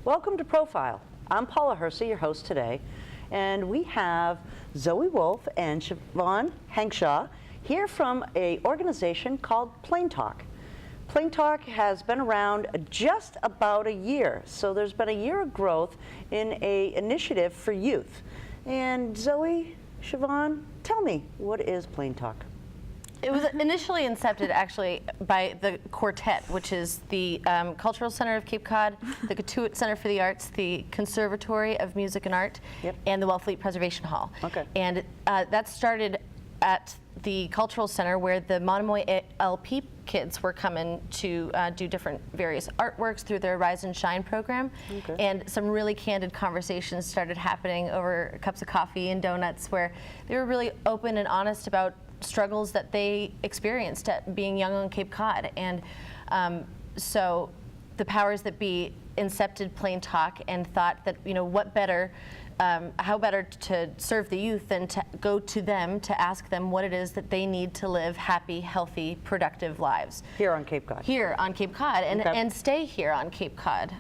Welcome to Profile. I'm Paula Hersey, your host today, and we have Zoe Wolf and Siobhan Henshaw here from an organization called Plain Talk. Plain Talk has been around just about a year, so there's been a year of growth in an initiative for youth. And Zoe, Siobhan, tell me, what is Plain Talk? It was initially incepted actually by the Quartet, which is the Cultural Center of Cape Cod, the Katuitt Center for the Arts, the Conservatory of Music and Art, and the Wellfleet Preservation Hall. Okay. And that started at the Cultural Center, where the Monomoy LP kids were coming to do different various artworks through their Rise and Shine program. Okay. And some really candid conversations started happening over cups of coffee and donuts, where they were really open and honest about struggles that they experienced at being young on Cape Cod. And so the powers that be incepted Plain Talk and thought that, you know, what better, how better to serve the youth than to go to them to ask them what it is that they need to live happy, healthy, productive lives. Here on Cape Cod. Here on Cape Cod, and stay here on Cape Cod.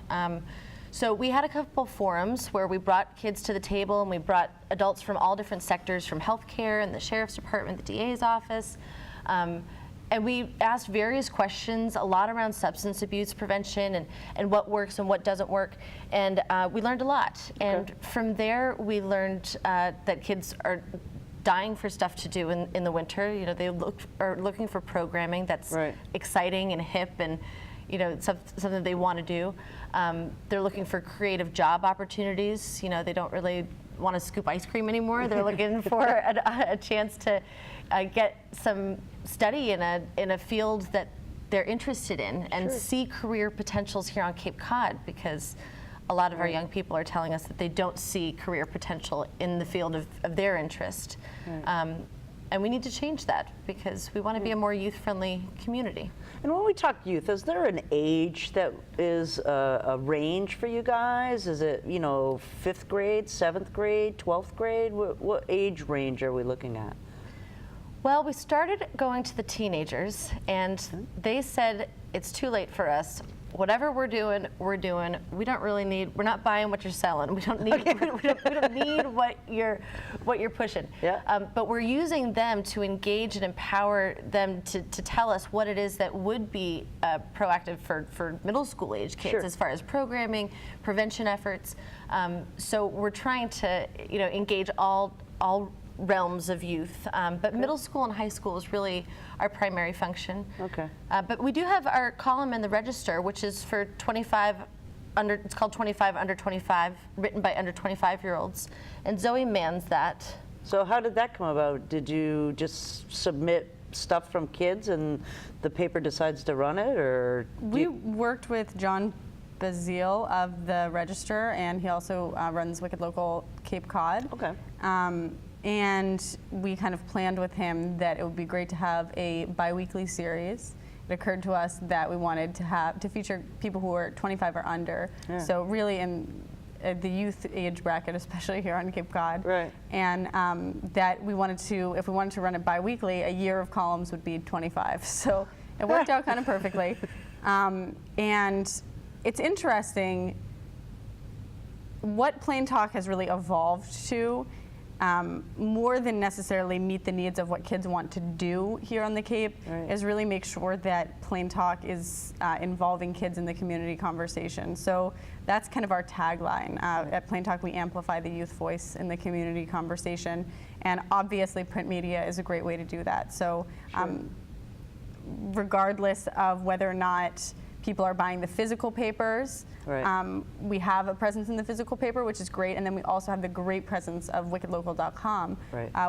So we had a couple forums where we brought kids to the table, and we brought adults from all different sectors, from healthcare and the sheriff's department, the DA's office. And we asked various questions, a lot around substance abuse prevention and what works and what doesn't work. And we learned a lot. Okay. And from there, we learned that kids are dying for stuff to do in the winter. You know, they are looking for programming that's exciting and hip and, you know, something they want to do. They're looking for creative job opportunities. You know, they don't really want to scoop ice cream anymore. They're looking for a chance to get some study in a field that they're interested in and see career potentials here on Cape Cod, because a lot of our young people are telling us that they don't see career potential in the field of their interest. And we need to change that, because we want to be a more youth-friendly community. And when we talk youth, is there an age that is a range for you guys? Is it, you know, 5th grade, 7th grade, 12th grade? What age range are we looking at? Well, we started going to the teenagers, and they said, it's too late for us. Whatever we're doing, we're doing. We don't really need, we're not buying what you're selling. We don't need, we don't need what you're pushing. But we're using them to engage and empower them to tell us what it is that would be proactive for middle school age kids as far as programming, prevention efforts. So we're trying to, you know, engage all realms of youth, but middle school and high school is really our primary function. But we do have our column in the Register, which is for 25 under, it's called 25 Under 25, written by under 25-year-olds, and Zoe mans that. So how did that come about? Did you just submit stuff from kids and the paper decides to run it, or? We worked with John Bazile of the Register, and he also runs Wicked Local Cape Cod. And we kind of planned with him that it would be great to have a bi-weekly series. It occurred to us that we wanted to feature people who are 25 or under. So really in the youth age bracket, especially here on Cape Cod. And that we wanted to, if we wanted to run it bi-weekly, a year of columns would be 25. So it worked out kind of perfectly. And it's interesting, what Plain Talk has really evolved to, more than necessarily meet the needs of what kids want to do here on the Cape, is really make sure that Plain Talk is involving kids in the community conversation. So that's kind of our tagline. At Plain Talk, we amplify the youth voice in the community conversation, and obviously print media is a great way to do that. So regardless of whether or not people are buying the physical papers. We have a presence in the physical paper, which is great, and then we also have the great presence of wickedlocal.com,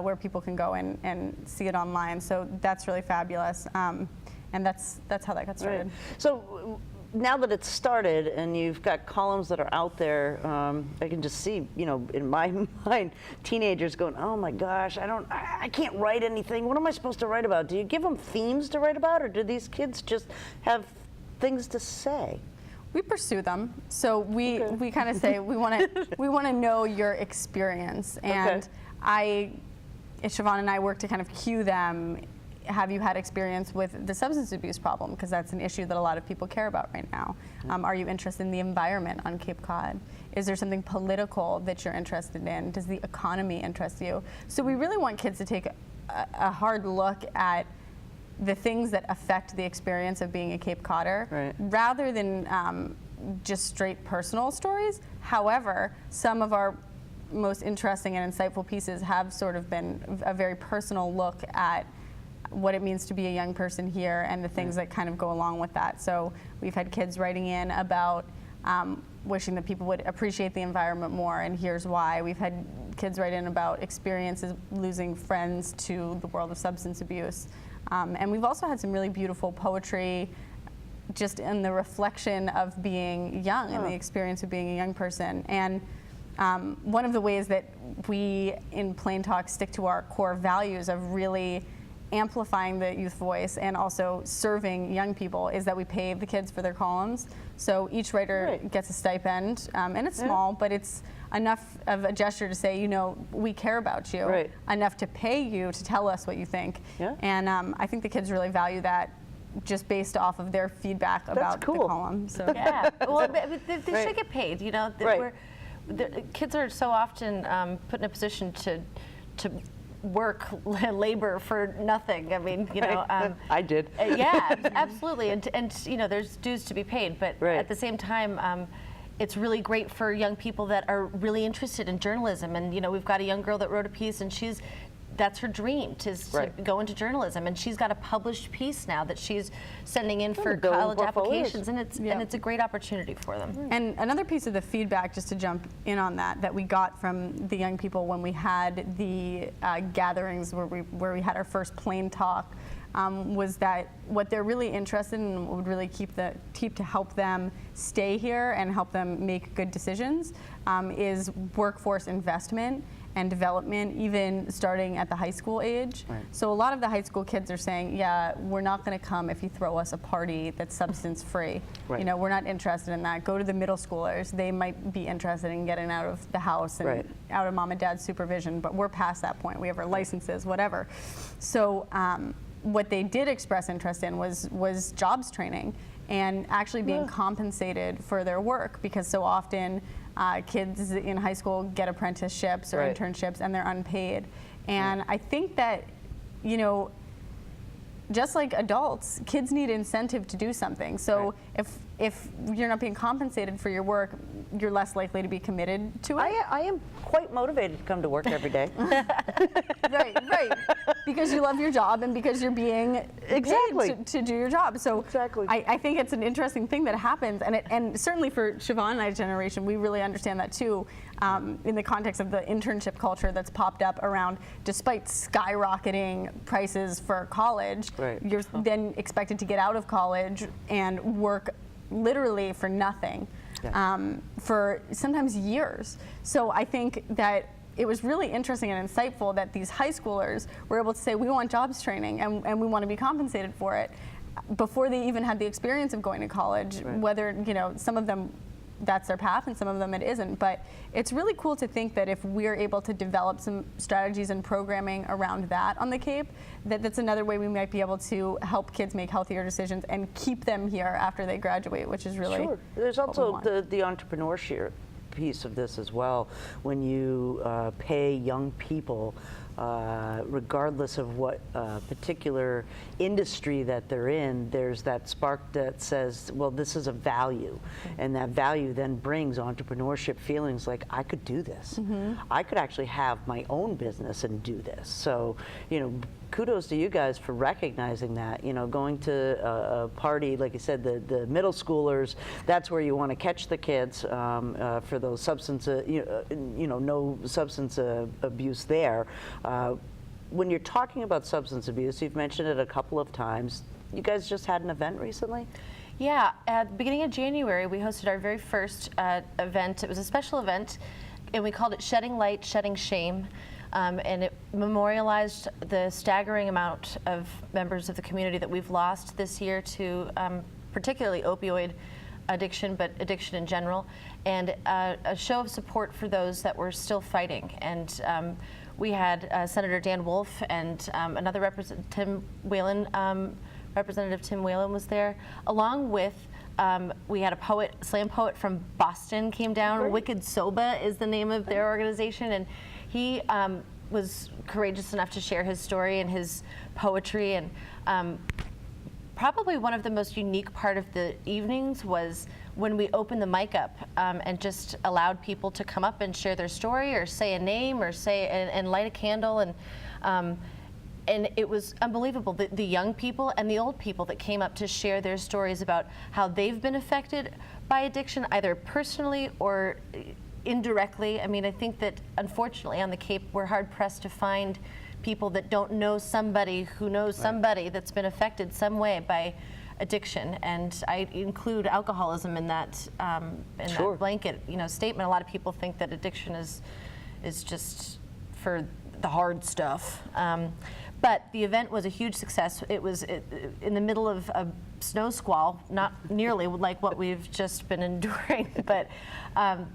where people can go and see it online. So that's really fabulous, and that's how that got started. So now that it's started and you've got columns that are out there, I can just see, you know, in my mind, teenagers going, oh my gosh, I can't write anything. What am I supposed to write about? Do you give them themes to write about, or do these kids just have things to say? We pursue them. So we kind of say we want to know your experience, and Siobhan and I work to kind of cue them have you had experience with the substance abuse problem? Because that's an issue that a lot of people care about right now. Are you interested in the environment on Cape Cod? Is there something political that you're interested in? Does the economy interest you? So we really want kids to take a hard look at the things that affect the experience of being a Cape Codder, rather than just straight personal stories. However, some of our most interesting and insightful pieces have sort of been a very personal look at what it means to be a young person here and the things that kind of go along with that. So we've had kids writing in about wishing that people would appreciate the environment more, and here's why. We've had kids write in about experiences losing friends to the world of substance abuse. And we've also had some really beautiful poetry just in the reflection of being young and the experience of being a young person. And one of the ways that we in Plain Talk stick to our core values of really amplifying the youth voice and also serving young people is that we pay the kids for their columns. So each writer gets a stipend, and it's small, but it's enough of a gesture to say, you know, we care about you, enough to pay you to tell us what you think. And I think the kids really value that, just based off of their feedback about the column. So well, they should get paid. You know, the kids are so often put in a position to work, labor for nothing. I mean, you know. I did. Yeah, absolutely. And you know, there's dues to be paid, but at the same time, it's really great for young people that are really interested in journalism. And you know, we've got a young girl that wrote a piece, and that's her dream, to go into journalism, and she's got a published piece now that she's sending in for college applications, and it's a great opportunity for them. And another piece of the feedback, just to jump in on that we got from the young people when we had the gatherings where we had our first Plain Talk, was that what they're really interested in and would really keep to help them stay here and help them make good decisions is workforce investment and development, even starting at the high school age. So a lot of the high school kids are saying, yeah, we're not gonna come if you throw us a party that's substance free. You know, we're not interested in that. Go to the middle schoolers. They might be interested in getting out of the house and out of mom and dad's supervision, but we're past that point. We have our licenses, whatever. So what they did express interest in was jobs training and actually being compensated for their work, because so often kids in high school get apprenticeships or internships and they're unpaid. And I think that, you know, just like adults, kids need incentive to do something. So if you're not being compensated for your work, you're less likely to be committed to it. I am quite motivated to come to work every day. right. Because you love your job and because you're being paid to do your job. So I think it's an interesting thing that happens, and certainly for Siobhan and I's generation, we really understand that too, in the context of the internship culture that's popped up around, despite skyrocketing prices for college, you're then expected to get out of college and work literally for nothing. For sometimes years. So I think that it was really interesting and insightful that these high schoolers were able to say, we want jobs training and we want to be compensated for it, before they even had the experience of going to college, whether, you know, some of them that's their path and some of them it isn't. But it's really cool to think that if we're able to develop some strategies and programming around that on the Cape, that's another way we might be able to help kids make healthier decisions and keep them here after they graduate, which is really There's also the entrepreneurship piece of this as well. When you pay young people, regardless of what particular industry that they're in, there's that spark that says, well, this is a value. And that value then brings entrepreneurship feelings like, I could do this. I could actually have my own business and do this. So, you know, kudos to you guys for recognizing that. You know, going to a party, like you said, the middle schoolers, that's where you want to catch the kids for those substance, no substance abuse there. When you're talking about substance abuse, you've mentioned it a couple of times. You guys just had an event recently? Yeah, at the beginning of January, we hosted our very first event. It was a special event, and we called it Shedding Light, Shedding Shame. And it memorialized the staggering amount of members of the community that we've lost this year to particularly opioid addiction, but addiction in general, and a show of support for those that were still fighting. And we had Senator Dan Wolf and another Representative Tim Whalen was there, along with we had a poet, slam poet from Boston came down. Great. Wicked Soba is the name of their organization, and he was courageous enough to share his story and his poetry. And probably one of the most unique part of the evenings was when we opened the mic up and just allowed people to come up and share their story or say a name or say and light a candle. And it was unbelievable, the young people and the old people that came up to share their stories about how they've been affected by addiction, either personally or indirectly. I mean, I think that unfortunately on the Cape, we're hard pressed to find people that don't know somebody who knows somebody that's been affected some way by addiction. And I include alcoholism in that that blanket, statement. A lot of people think that addiction is just for the hard stuff. But the event was a huge success. It was in the middle of a snow squall, not nearly like what we've just been enduring, but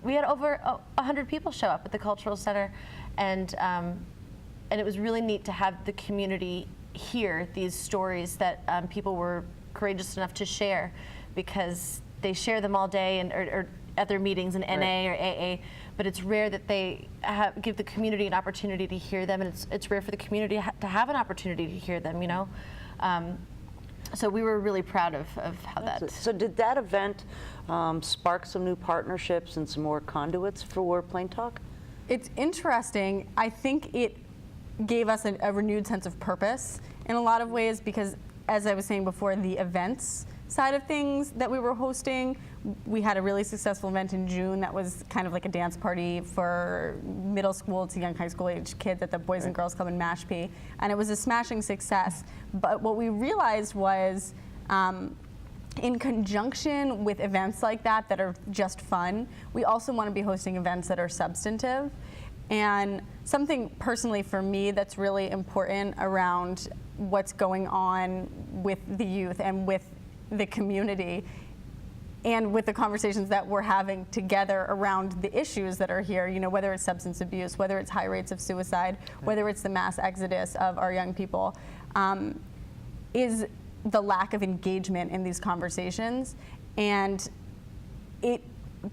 we had over 100 people show up at the Cultural Center, and it was really neat to have the community hear these stories that people were courageous enough to share, because they share them all day or at their meetings in NA or AA, but it's rare that they give the community an opportunity to hear them, and it's rare for the community to have an opportunity to hear them, So we were really proud of how that. So did that event spark some new partnerships and some more conduits for Plain Talk? It's interesting. I think it gave us a renewed sense of purpose in a lot of ways, because as I was saying before, the events side of things that we were hosting, we had a really successful event in June that was kind of like a dance party for middle school to young high school age kids at the Boys and Girls Club in Mashpee, and it was a smashing success. But what we realized was, in conjunction with events like that are just fun, we also want to be hosting events that are substantive. And something personally for me that's really important around what's going on with the youth and with the community and with the conversations that we're having together around the issues that are here, whether it's substance abuse, whether it's high rates of suicide, whether it's the mass exodus of our young people, is the lack of engagement in these conversations. And it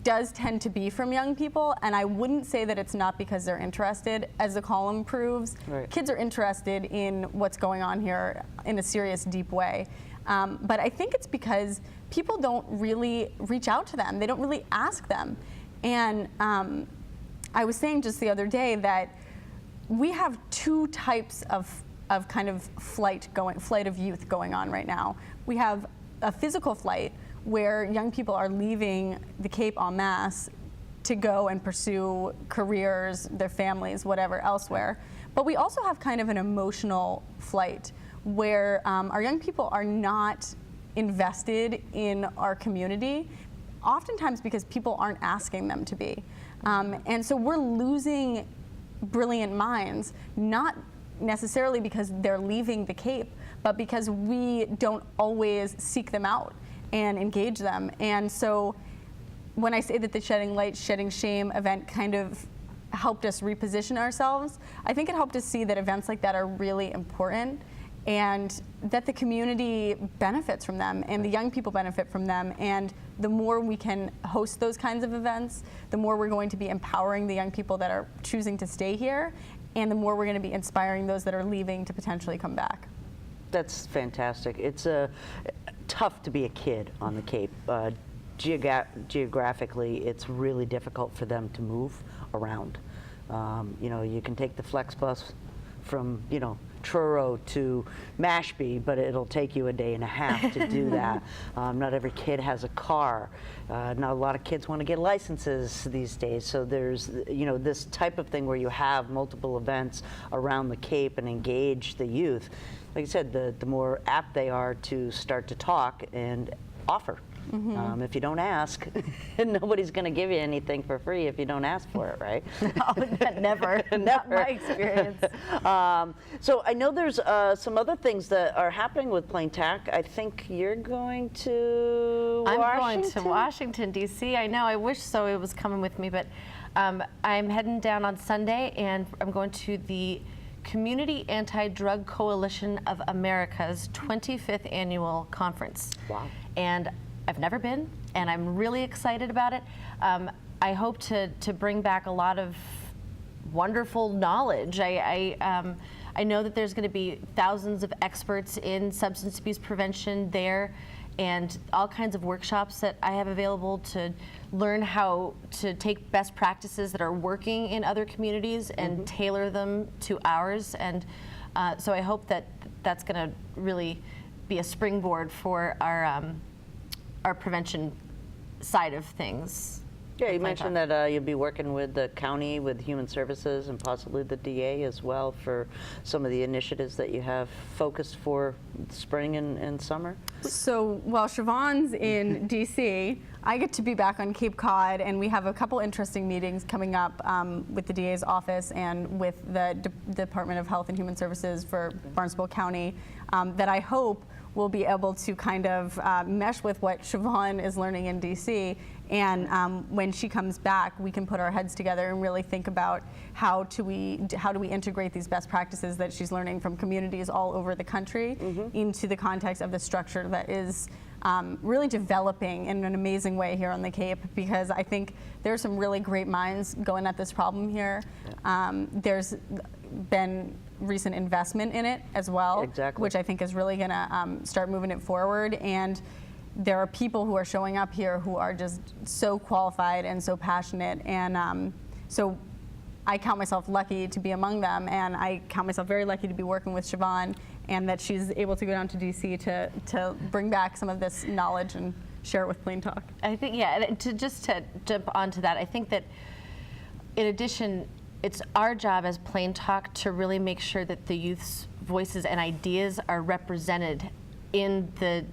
does tend to be from young people, and I wouldn't say that it's not because they're interested. As the column proves, kids are interested in what's going on here in a serious, deep way. But I think it's because people don't really reach out to them. They don't really ask them. And I was saying just the other day that we have two types of kind of flight of youth going on right now. We have a physical flight where young people are leaving the Cape en masse to go and pursue careers, their families, whatever, elsewhere. But we also have kind of an emotional flight where our young people are not invested in our community, oftentimes because people aren't asking them to be. And so we're losing brilliant minds, not necessarily because they're leaving the Cape, but because we don't always seek them out and engage them. And so when I say that the Shedding Light, Shedding Shame event kind of helped us reposition ourselves, I think it helped us see that events like that are really important, and that the community benefits from them and the young people benefit from them. And the more we can host those kinds of events, the more we're going to be empowering the young people that are choosing to stay here, and the more we're going to be inspiring those that are leaving to potentially come back. That's fantastic. It's tough to be a kid on the Cape. Geographically, it's really difficult for them to move around. You can take the Flex bus from, Truro to Mashpee, but it'll take you a day and a half to do that. Not every kid has a car. Not a lot of kids want to get licenses these days. So there's, this type of thing where you have multiple events around the Cape and engage the youth. Like I said, the more apt they are to start to talk and offer If you don't ask, nobody's going to give you anything for free if you don't ask for it, right? Never. Not my experience. So I know there's some other things that are happening with Plain Tack. I think you're going to I'm going to Washington, D.C. I know. I wish Zoe was coming with me, but I'm heading down on Sunday, and I'm going to the Community Anti-Drug Coalition of America's 25th annual conference. Wow. And I've never been, and I'm really excited about it. I hope to bring back a lot of wonderful knowledge. I know that there's going to be thousands of experts in substance abuse prevention there, and all kinds of workshops that I have available to learn how to take best practices that are working in other communities and tailor them to ours. And so I hope that that's going to really be a springboard for our prevention side of things. Yeah, you mentioned that you'll be working with the county, with Human Services, and possibly the DA as well for some of the initiatives that you have focused for spring and summer. So while Siobhan's in DC, I get to be back on Cape Cod, and we have a couple interesting meetings coming up with the DA's office and with the Department of Health and Human Services for Barnstable County that I hope will be able to kind of mesh with what Siobhan is learning in DC. And when she comes back, we can put our heads together and really think about how do we integrate these best practices that she's learning from communities all over the country into the context of the structure that is really developing in an amazing way here on the Cape, because I think there's some really great minds going at this problem here. There's been recent investment in it as well, which I think is really going to start moving it forward. And there are people who are showing up here who are just so qualified and so passionate, and so I count myself lucky to be among them, and I count myself very lucky to be working with Siobhan, and that she's able to go down to DC to bring back some of this knowledge and share it with Plain Talk. I think, yeah, and to jump onto that, I think that in addition, it's our job as Plain Talk to really make sure that the youth's voices and ideas are represented in the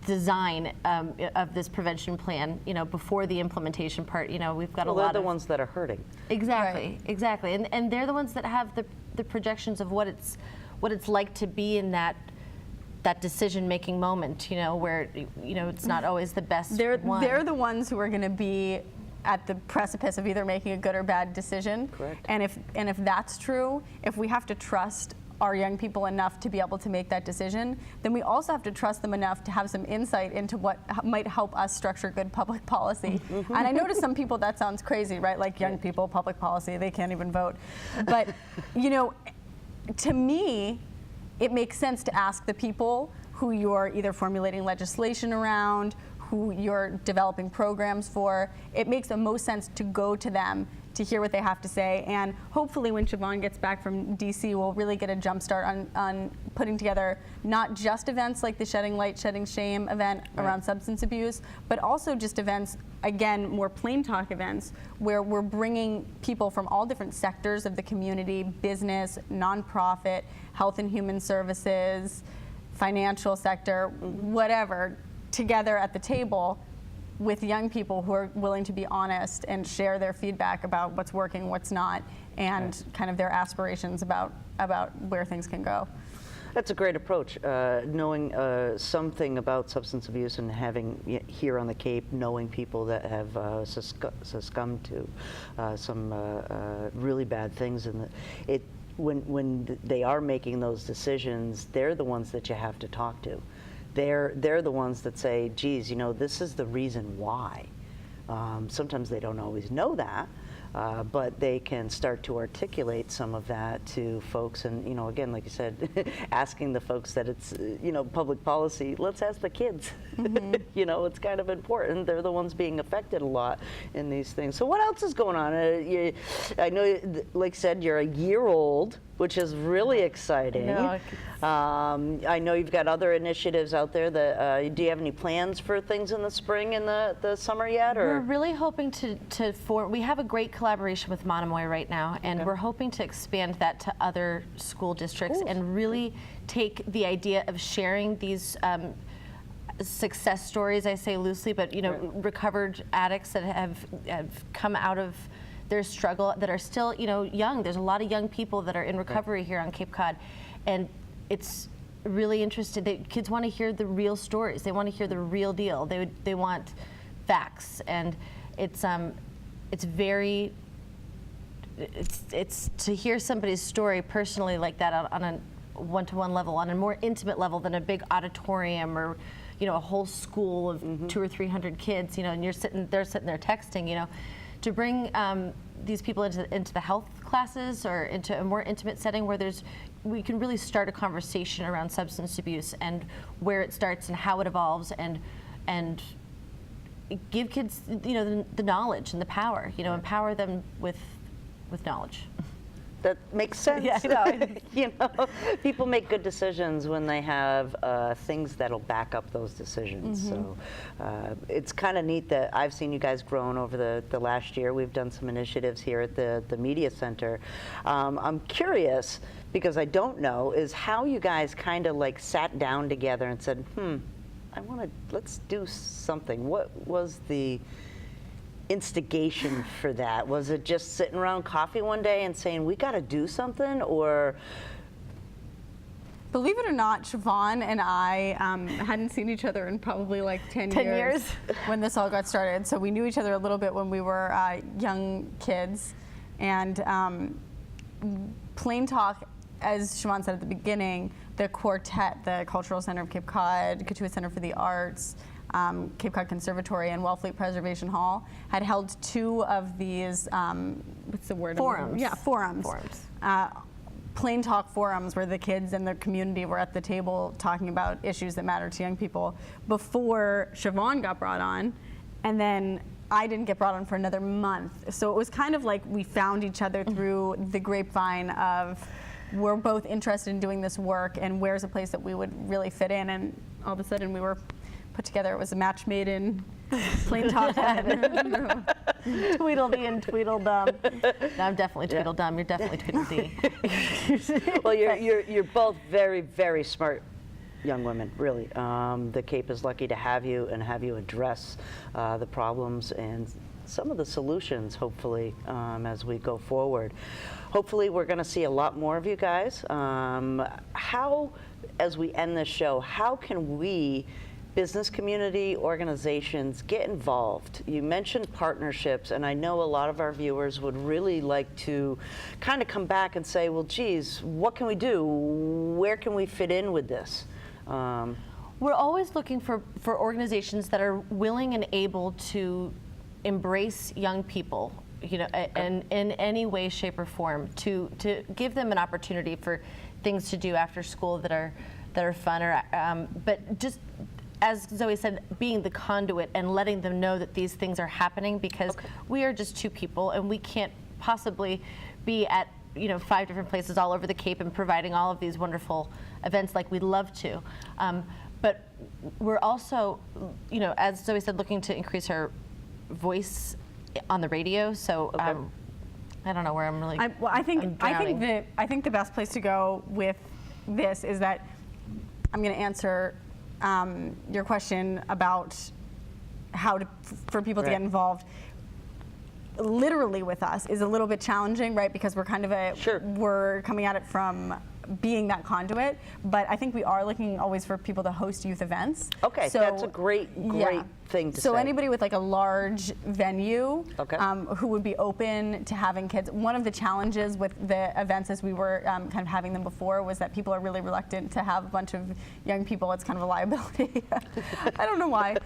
design of this prevention plan, before the implementation part. We've got a lot of... They're the ones that are hurting. Exactly, exactly. And they're the ones that have the projections of what it's like to be in that decision-making moment, where, it's not always the best one. They're the ones who are going to be at the precipice of either making a good or bad decision. Correct. And if that's true, if we have to trust our young people enough to be able to make that decision, then we also have to trust them enough to have some insight into what might help us structure good public policy. And I know to some people that sounds crazy, right? Like young people, public policy, they can't even vote. But, to me, it makes sense to ask the people who you're either formulating legislation around, who you're developing programs for. It makes the most sense to go to them to hear what they have to say. And hopefully when Siobhan gets back from DC, we'll really get a jump start on putting together not just events like the Shedding Light, Shedding Shame event around substance abuse, but also just events, again, more Plain Talk events, where we're bringing people from all different sectors of the community, business, nonprofit, health and human services, financial sector, whatever, together at the table with young people who are willing to be honest and share their feedback about what's working, what's not, and kind of their aspirations about where things can go. That's a great approach, knowing something about substance abuse and having here on the Cape, knowing people that have succumbed to some really bad things. And when they are making those decisions, they're the ones that you have to talk to. They're the ones that say, geez, this is the reason why. Sometimes they don't always know that, but they can start to articulate some of that to folks. And, again, like you said, asking the folks that it's, public policy, let's ask the kids. It's kind of important. They're the ones being affected a lot in these things. So what else is going on? I know, like I said, you're a year old, which is really exciting. I know you've got other initiatives out there. Do you have any plans for things in the spring and the summer yet? Or? We're really hoping we have a great collaboration with Monomoy right now, and we're hoping to expand that to other school districts and really take the idea of sharing these success stories, I say loosely, but recovered addicts that have come out of their struggle that are still young. There's a lot of young people that are in recovery here on Cape Cod, and it's really interesting. Kids want to hear the real stories. They want to hear the real deal. They want facts, and it's to hear somebody's story personally like that on a one-to-one level, on a more intimate level than a big auditorium or a whole school of 200 or 300 kids, and they're sitting there texting, to bring these people into the health classes or into a more intimate setting where we can really start a conversation around substance abuse and where it starts and how it evolves, and give kids the knowledge and the power, empower them with knowledge. That makes sense. Yeah, I know. People make good decisions when they have things that'll back up those decisions. So it's kind of neat that I've seen you guys grown over the last year. We've done some initiatives here at the Media Center. I'm curious, because I don't know, is how you guys kind of like sat down together and said, let's do something. What was the instigation for that? Was it just sitting around coffee one day and saying, we got to do something, or? Believe it or not, Siobhan and I hadn't seen each other in probably like 10 years when this all got started. So we knew each other a little bit when we were young kids. And Plain Talk, as Siobhan said at the beginning, the quartet, the Cultural Center of Cape Cod, Kituwa Center for the Arts, Cape Cod Conservatory, and Wellfleet Preservation Hall had held 2 of these, what's the word? Forums. Yeah, forums. Plain Talk forums where the kids and the community were at the table talking about issues that matter to young people before Siobhan got brought on, and then I didn't get brought on for another month. So it was kind of like we found each other through the grapevine of, we're both interested in doing this work, and where's a place that we would really fit in, and all of a sudden we were put together. It was a match made in Plain Talk. Tweedledee and Tweedledum. No, I'm definitely Tweedledum. You're definitely Tweedledee. Well, you're both very, very smart young women, really. The Cape is lucky to have you and have you address the problems and some of the solutions, hopefully, as we go forward. Hopefully, we're going to see a lot more of you guys. How, as we end this show, how can we, business community, organizations, get involved? You mentioned partnerships, and I know a lot of our viewers would really like to kind of come back and say, well, geez, what can we do? Where can we fit in with this? We're always looking for organizations that are willing and able to embrace young people, and in any way, shape, or form, to give them an opportunity for things to do after school that are fun, or but just, as Zoe said, being the conduit and letting them know that these things are happening, because we are just 2 people and we can't possibly be at 5 different places all over the Cape and providing all of these wonderful events like we'd love to. But we're also, as Zoe said, looking to increase her voice on the radio. So I don't know where I'm really. I think the best place to go with this is that I'm going to answer your question about how for people to get involved. Literally with us is a little bit challenging, right? Because we're kind of we're coming at it from being that conduit, but I think we are looking always for people to host youth events. Okay, so that's a great thing to say. So anybody with like a large venue who would be open to having kids. One of the challenges with the events as we were kind of having them before was that people are really reluctant to have a bunch of young people. It's kind of a liability. I don't know why.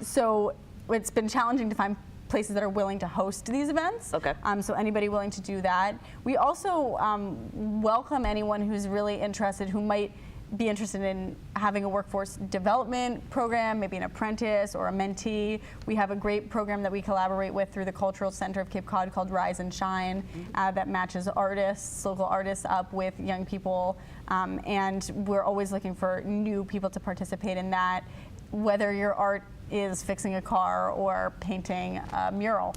So it's been challenging to find places that are willing to host these events. So anybody willing to do that. We also welcome anyone who's really interested, who might be interested in having a workforce development program, maybe an apprentice or a mentee. We have a great program that we collaborate with through the Cultural Center of Cape Cod called Rise and Shine that matches artists, local artists, up with young people. And we're always looking for new people to participate in that, whether your art is fixing a car or painting a mural.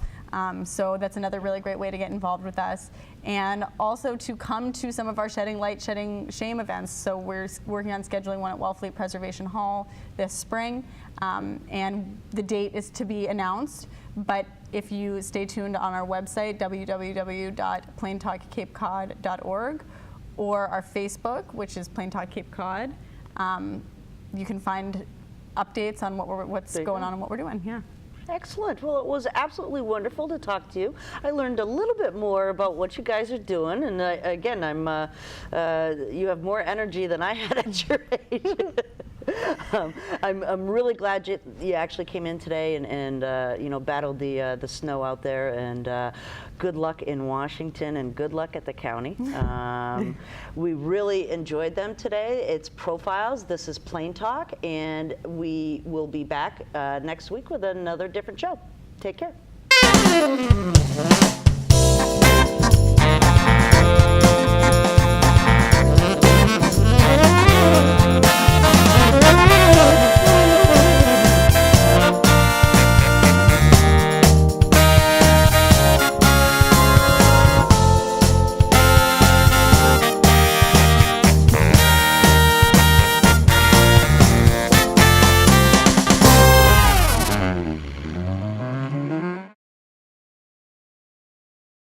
So that's another really great way to get involved with us. And also to come to some of our Shedding Light, Shedding Shame events. So we're working on scheduling one at Wellfleet Preservation Hall this spring. And the date is to be announced. But if you stay tuned on our website, www.plaintalkcapecod.org, or our Facebook, which is Plain Talk Cape Cod, you can find updates on what's going on and what we're doing. Yeah. Excellent. Well, it was absolutely wonderful to talk to you. I learned a little bit more about what you guys are doing, and again, you have more energy than I had at your age. I'm really glad you actually came in today and battled the snow out there, and good luck in Washington and good luck at the county. We really enjoyed them today. It's Profiles. This is Plain Talk, and we will be back next week with another different show. Take care.